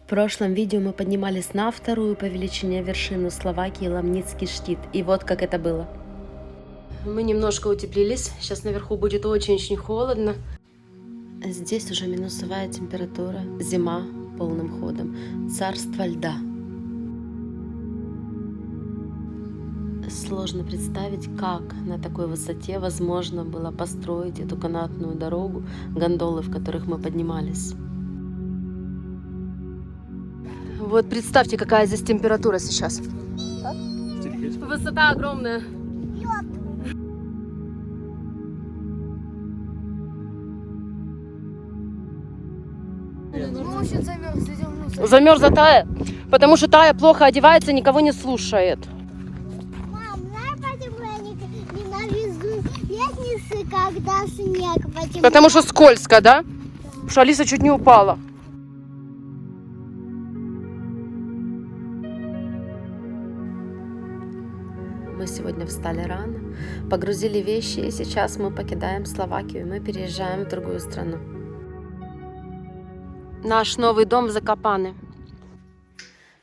В прошлом видео мы поднимались на вторую по величине вершину Словакии Ломницкий штит. И вот как это было. Мы немножко утеплились. Сейчас наверху будет очень-очень холодно. Здесь уже минусовая температура. Зима полным ходом. Царство льда. Сложно представить, как на такой высоте возможно было построить эту канатную дорогу, гондолы, в которых мы поднимались. Вот представьте, какая здесь температура сейчас. Высота огромная. Замерзла Тая, потому что Тая плохо одевается, никого не слушает. Мам, знаешь, почему я ненавижу лестницы, когда снег? Потому что скользко, да? Потому что Алиса чуть не упала. Мы сегодня встали рано, погрузили вещи, и сейчас мы покидаем Словакию, мы переезжаем в другую страну. Наш новый дом в Закопане.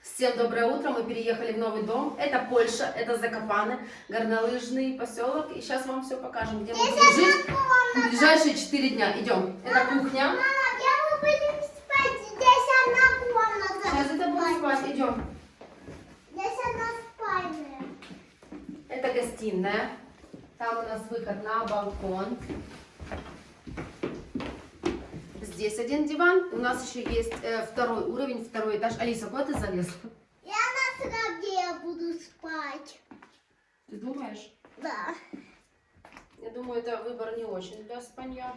Всем доброе утро, мы переехали в новый дом. Это Польша, это Закопане, горнолыжный поселок. И сейчас вам все покажем, где мы будем жить в ближайшие 4 дня. Идем. Это кухня. Мама, где мы будем спать? Здесь одна комната. Сейчас это будем спать. Идем. Здесь одна спальня. Это гостиная. Там у нас выход на балкон. Здесь один диван. У нас еще есть второй уровень, второй этаж. Алиса, куда ты залезла? Я на траве я буду спать. Ты думаешь? Да. Я думаю, это выбор не очень для спанья.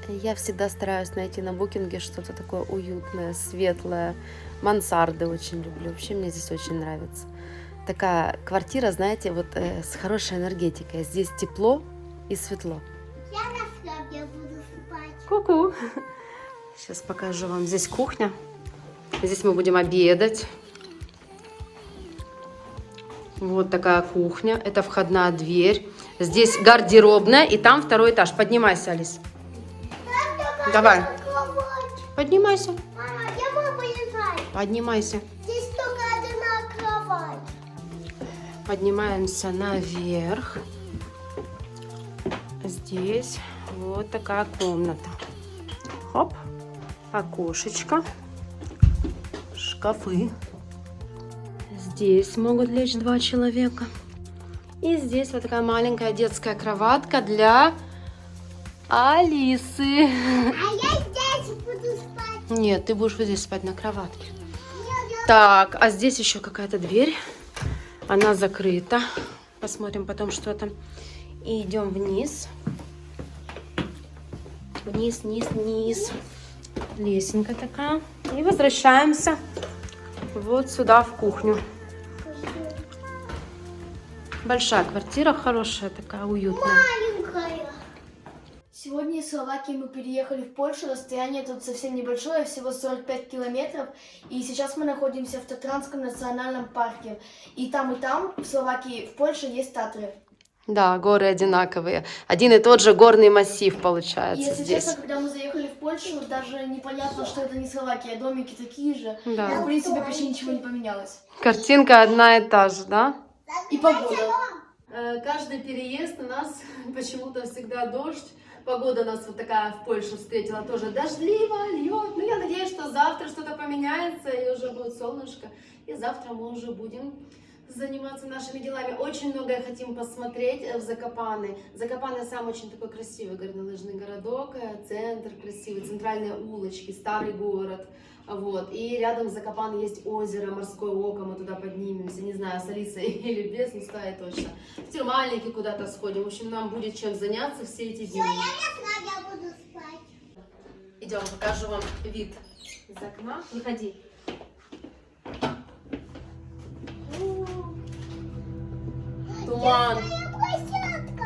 Я всегда стараюсь найти на букинге что-то такое уютное, светлое. Мансарды очень люблю. Вообще мне здесь очень нравится. Такая квартира, знаете, вот с хорошей энергетикой. Здесь тепло и светло. Я на траве буду спать. Ку-ку. Сейчас покажу вам. Здесь кухня. Здесь мы будем обедать. Вот такая кухня. Это входная дверь. Здесь гардеробная. И там второй этаж. Поднимайся, Алис. Давай. Кровать. Поднимайся. Мама, я могу полежать. Поднимайся. Здесь только одна кровать. Поднимаемся наверх. Здесь вот такая комната. Хоп. Окошечко. Шкафы. Здесь могут лечь 2 человека. И здесь вот такая маленькая детская кроватка для Алисы. А я здесь буду спать. Нет, ты будешь вот здесь спать на кроватке. Так, а здесь еще какая-то дверь. Она закрыта. Посмотрим потом, что там. И идем вниз. Вниз, вниз, вниз. Лесенка такая. И возвращаемся вот сюда, в кухню. Большая квартира, хорошая такая, уютная. Маленькая. Сегодня из Словакии мы переехали в Польшу. Расстояние тут совсем небольшое, всего 45 километров. И сейчас мы находимся в Татранском национальном парке. И там, в Словакии, в Польше есть Татры. Да, горы одинаковые. Один и тот же горный массив И получается если здесь. честно, когда мы заехали в Польшу, даже непонятно, что это не Словакия. Домики такие же. Да. В принципе, почти ничего не поменялось. Картинка одна и та же, да? И погода. Каждый переезд у нас почему-то всегда дождь. Погода нас вот такая в Польшу встретила тоже дождливо, льет. Но я надеюсь, что завтра что-то поменяется и уже будет солнышко. И завтра мы уже будем заниматься нашими делами. Очень многое хотим посмотреть в Закопане. Закопане сам очень такой красивый горнолыжный городок, центр красивый, центральные улочки, старый город. Вот. И рядом с Закопане есть озеро, морское око, мы туда поднимемся, не знаю, с Алисой или без, не знаю точно. В термальники куда-то сходим, в общем, нам будет чем заняться все эти дни. Я на траве буду спать. Идем, покажу вам вид из окна. Выходи. Туман. Моя площадка.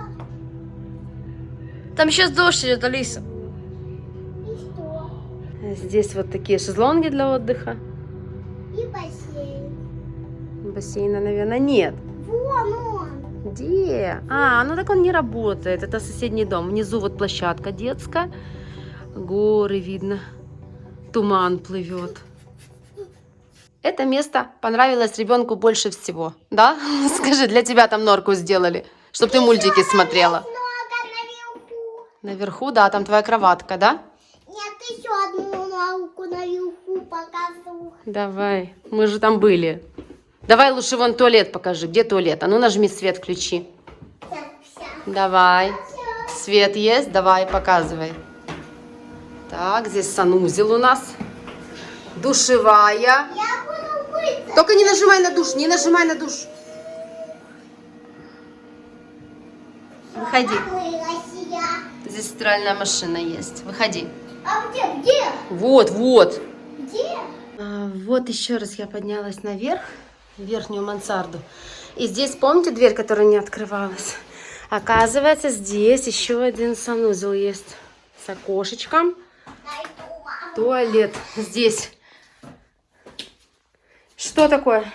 Там сейчас дождь идет, Алиса. И что? Здесь вот такие шезлонги для отдыха. И бассейн. Бассейна, наверное, нет. Вон он. Где? Ну так он не работает. Это соседний дом. Внизу вот площадка детская. Горы видно. туман плывет. Это место понравилось ребенку больше всего, да? Скажи, для тебя там норку сделали, чтобы ты мультики смотрела. Много наверху. Наверху, да, там твоя кроватка, да? Нет, еще одну науку наверху покажу. Давай, мы же там были. Давай лучше вон туалет покажи. Где туалет? А ну нажми свет, включи. Все. Давай. Свет есть? Давай, показывай. Так, здесь санузел у нас. Душевая. Я буду мыться. Только не нажимай на душ, не нажимай на душ. Выходи. Помылась я. Здесь стиральная машина есть. Выходи. А где? Вот, вот. Где? Вот еще раз я поднялась наверх, в верхнюю мансарду. И здесь, помните, дверь, которая не открывалась? Оказывается, здесь еще один санузел есть. С окошечком. Найду, мам. Туалет здесь. Что такое?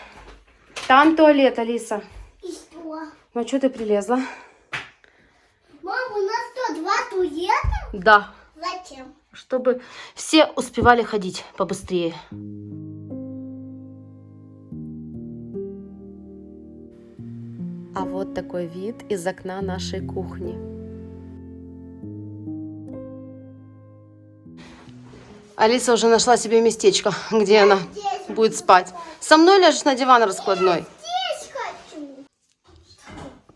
Там туалет, Алиса. И что? Ну, а что ты прилезла? Мам, у нас что, 2 туалета? Да. Зачем? Чтобы все успевали ходить побыстрее. А вот такой вид из окна нашей кухни. Алиса уже нашла себе местечко, где она Здесь будет спать. Со мной ляжешь на диван раскладной. здесь хочу.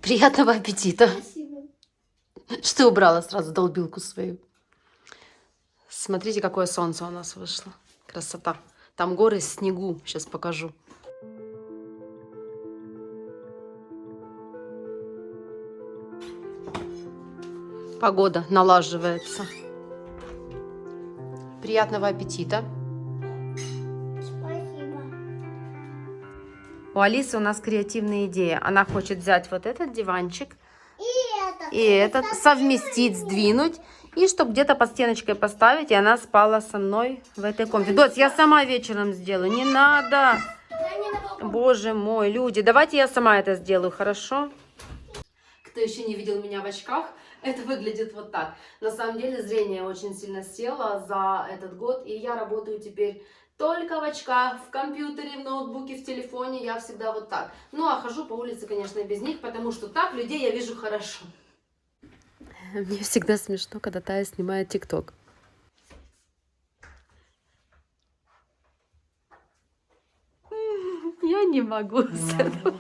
Приятного аппетита. Спасибо. Что ты убрала сразу долбилку свою? Смотрите, какое солнце у нас вышло. Красота. Там горы в снегу. Сейчас покажу. Погода налаживается. Приятного аппетита. Спасибо. У Алисы у нас креативная идея. Она хочет взять вот этот диванчик И и этот совместить, сдвинуть, и чтобы где-то под стеночкой поставить, и она спала со мной в этой комнате. Дочь, я сама вечером сделаю. Не надо. Боже мой, люди, давайте я сама это сделаю, хорошо? Кто еще не видел меня в очках, это выглядит вот так. На самом деле зрение очень сильно село за этот год, и я работаю теперь только в очках, в компьютере, в ноутбуке, в телефоне, я всегда вот так. Ну, а хожу по улице, конечно, без них, потому что так людей я вижу хорошо. Мне всегда смешно, когда Тая снимает ТикТок. Я не могу с этого.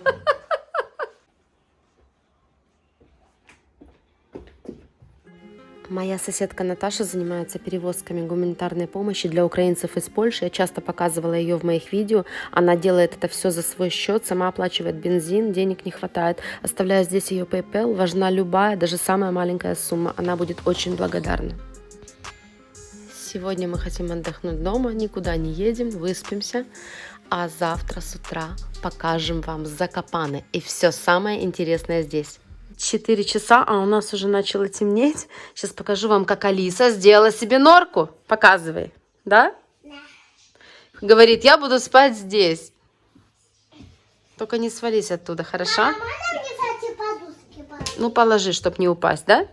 Моя соседка Наташа занимается перевозками гуманитарной помощи для украинцев из Польши. Я часто показывала ее в моих видео. Она делает это все за свой счет, сама оплачивает бензин, денег не хватает. Оставляю здесь ее PayPal. Важна любая, даже самая маленькая сумма. Она будет очень благодарна. Сегодня мы хотим отдохнуть дома, никуда не едем, выспимся. А завтра с утра покажем вам Закопане и все самое интересное здесь. 4 часа, а у нас уже начало темнеть. Сейчас покажу вам, как Алиса сделала себе норку. Показывай, да? Да. Говорит, я буду спать здесь. Только не свались оттуда, хорошо? А можно мне, кстати, подушки положить? Ну, положи, чтобы не упасть, да?